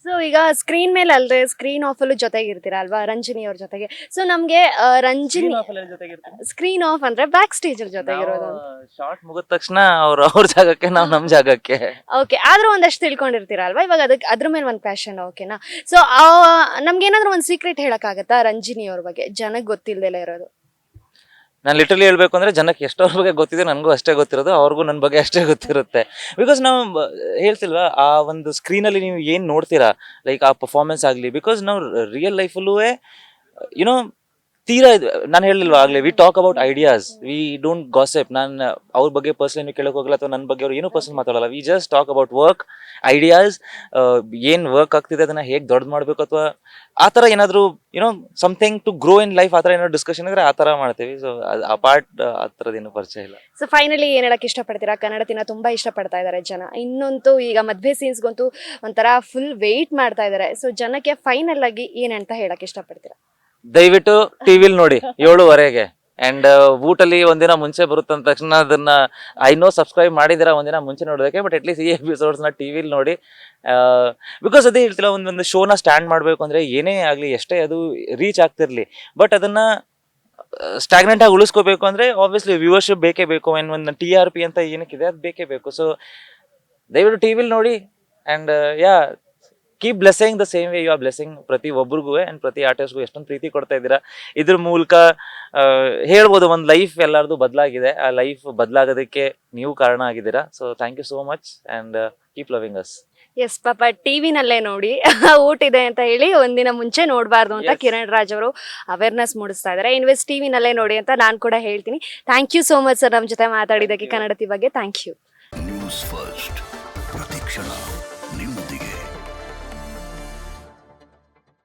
So ಈಗ screen ಮೇಲೆ ಅಲ್ದೆ ಸ್ಕ್ರೀನ್ ಆಫ್ ಅಲ್ಲೂ ಜೊತೆಗಿರ್ತೀರಾ ಅಲ್ವಾ ರಂಜಿನಿ ಅವ್ರ ಜೊತೆಗೆ. ಸೊ ನಮ್ಗೆ ರಂಜಿನಿ ಸ್ಕ್ರೀನ್ ಆಫ್ ಅಂದ್ರೆ ಬ್ಯಾಕ್ ಸ್ಟೇಜ್ ಅಲ್ಲಿ ಜೊತೆಗಿರೋದು. ಶಾರ್ಟ್ ಮುಗಿದ ತಕ್ಷಣ ಅವ್ರ ಜಾಗಕ್ಕೆ ನಾವು ನಮ್ ಜಾಗಕ್ಕೆ. ಓಕೆ, ಆದ್ರೂ ಒಂದಷ್ಟು ತಿಳ್ಕೊಂಡಿರ್ತೀರಾ ಅಲ್ವಾ ಇವಾಗ, ಅದಕ್ಕೆ ಅದ್ರ ಮೇಲೆ ಒಂದು ಪ್ಯಾಷನ್. ಓಕೆನಾ. ಸೊ ನಮ್ಗೆ ಏನಾದ್ರು ಒಂದು ಸೀಕ್ರೆಟ್ ಹೇಳಕ್ಕಾಗತ್ತಾ ರಂಜಿನಿ ಅವ್ರ ಬಗ್ಗೆ ಜನಕ್ಕೆ ಗೊತ್ತಿಲ್ದೆಲ್ಲ ಇರೋದು? ನಾನು ಲಿಟರಲಿ ಹೇಳ್ಬೇಕು ಅಂದ್ರೆ ಜನಕ್ಕೆ ಎಷ್ಟೋರ್ ಬಗ್ಗೆ ಗೊತ್ತಿದೆ, ನನಗೂ ಅಷ್ಟೇ ಗೊತ್ತಿರೋದು, ಅವ್ರಿಗೂ ನನ್ನ ಬಗ್ಗೆ ಅಷ್ಟೇ ಗೊತ್ತಿರುತ್ತೆ. ಬಿಕಾಸ್ ನಾವು ಹೇಳ್ತಿಲ್ವಾ, ಆ ಒಂದು ಸ್ಕ್ರೀನಲ್ಲಿ ನೀವು ಏನು ನೋಡ್ತೀರಾ, ಲೈಕ್ ಆ ಪರ್ಫಾರ್ಮೆನ್ಸ್ ಆಗಲಿ, ಬಿಕಾಸ್ ನಾವು ರಿಯಲ್ ಲೈಫಲ್ಲೂ ಯುನೋ ತೀರಾ ನಾನು ಹೇಳಿಲ್ವಾ ಆಗಲಿ, we talk about ideas, we don't gossip. ನಾನು ಅವ್ರ ಬಗ್ಗೆ ಪರ್ಸನಲಿ ಕೇಳಕ್ ಹೋಗಲ್ಲ, ಅಥವಾ ನನ್ನ ಬಗ್ಗೆ ಅವ್ರು ಏನೂ ಪರ್ಸನ್ ಮಾತಾಡಲ್ಲ. We just talk about work, ideas, ಏನು ವರ್ಕ್ ಆಗ್ತಿದೆ ಅದನ್ನ ಹೇಗೆ ದೊಡ್ಡ ಮಾಡಬೇಕು, ಅಥವಾ ಆ ಥರ ಏನಾದರೂ you know something to grow in life, ಆ ಥರ ಏನಾದ್ರು ಡಿಸ್ಕಷನ್ ಇದ್ರೆ ಆ ಥರ ಮಾಡ್ತೀವಿ. ಸೊ ಆ ಪಾರ್ಟ್ ಆ ಥರದ್ದೇನು ಪರಿಚಯ ಇಲ್ಲ. ಸೊ ಫೈನಲಿ ಏನ್ ಹೇಳಕ್ ಇಷ್ಟಪಡ್ತೀರಾ? ಕನ್ನಡತಿನ ತುಂಬಾ ಇಷ್ಟಪಡ್ತಾ ಇದ್ದಾರೆ ಜನ. ಇನ್ನೊಂದು ಈಗ ಮದ್ವೆ ಸೀನ್ಸ್ಗಂತೂ ಒಂಥರ ಫುಲ್ ವೆಯ್ಟ್ ಮಾಡ್ತಾ ಇದ್ದಾರೆ. ಸೊ ಜನಕ್ಕೆ ಫೈನಲ್ ಆಗಿ ಏನಂತ ಹೇಳಕ್ ಇಷ್ಟಪಡ್ತೀರಾ? ದಯವಿಟ್ಟು ಟಿವಿಲ್ ನೋಡಿ 7:15 ಅಂಡ್ ಊಟಲ್ಲಿ ಒಂದಿನ ಮುಂಚೆ ಬರುತ್ತೆ ಅಂದ ತಕ್ಷಣ ಅದನ್ನ ಸಬ್ಸ್ಕ್ರೈಬ್ ಮಾಡಿದಿರ ಒಂದಿನ ಮುಂಚೆ ನೋಡೋದಕ್ಕೆ, ಬಟ್ ಅಟ್ಲೀಸ್ಟ್ ಈ ಎಪಿಸೋಡ್ಸ್ನ ಟಿವಿಲಿ ನೋಡಿ. ಬಿಕಾಸ್ ಅದೇ ಹೇಳ್ತಿಲ್ಲ, ಒಂದು ಶೋನ ಸ್ಟ್ಯಾಂಡ್ ಮಾಡಬೇಕು ಅಂದ್ರೆ ಏನೇ ಆಗಲಿ, ಎಷ್ಟೇ ಅದು ರೀಚ್ ಆಗ್ತಿರ್ಲಿ, ಬಟ್ ಅದನ್ನ ಸ್ಟಾಗ್ನೆಂಟ್ ಆಗಿ ಉಳಿಸ್ಕೋಬೇಕು ಅಂದ್ರೆ ಆಬ್ವಿಯಸ್ಲಿ ವ್ಯೂವರ್ಶಿಪ್ ಬೇಕೇ ಬೇಕು. ಒಂದು TRP ಅಂತ ಏನಕ್ಕಿದೆ ಅದು ಬೇಕೇ ಬೇಕು. ಸೊ ದಯವಿಟ್ಟು ಟಿವಿಲಿ ನೋಡಿ and keep blessing the same way you are blessing ಪ್ರತಿ ಒಬ್ರಿಗೂ ಅಂಡ್ ಪ್ರತಿ ಆರ್ಟಿಸ್ಟ್ಗೂ ಎಷ್ಟೊಂದು ಪ್ರೀತಿ ಕೊಡ್ತಾ ಇದ್ದೀರಾ. ಇದ್ರ ಮೂಲಕ ಹೇಳ್ಬೋದು ಒಂದು ಲೈಫ್ ಎಲ್ಲರದು ಬದಲಾಗಿದೆ. ಆ ಲೈಫ್ ಬದಲಾಗೋದಕ್ಕೆ ನೀವು ಕಾರಣ ಆಗಿದ್ದೀರಾ. So thank you so much and keep loving us. Yes ಪಾಪ ಟಿವಿನಲ್ಲೇ ನೋಡಿ ಊಟ ಇದೆ ಅಂತ ಹೇಳಿ ಒಂದಿನ ಮುಂಚೆ ನೋಡಬಾರ್ದು ಅಂತ ಕಿರಣ್ ರಾಜ್ ಅವರು ಅವೇರ್ನೆಸ್ ಮೂಡಿಸ್ತಾ ಇದ್ದಾರೆ. ಇನ್ವೆಸ್ಟ್ ಟಿವಿನಲ್ಲೇ ನೋಡಿ ಅಂತ ನಾನು ಕೂಡ ಹೇಳ್ತೀನಿ. Thank you so much sir ನಮ್ಮ ಜೊತೆ ಮಾತಾಡಿದ್ದಕ್ಕೆ ಕನ್ನಡತಿ ಬಗ್ಗೆ. Thank you. ನ್ಯೂಸ್ ಫಸ್ಟ್ ಪ್ರತಿಕ್ಷಣ.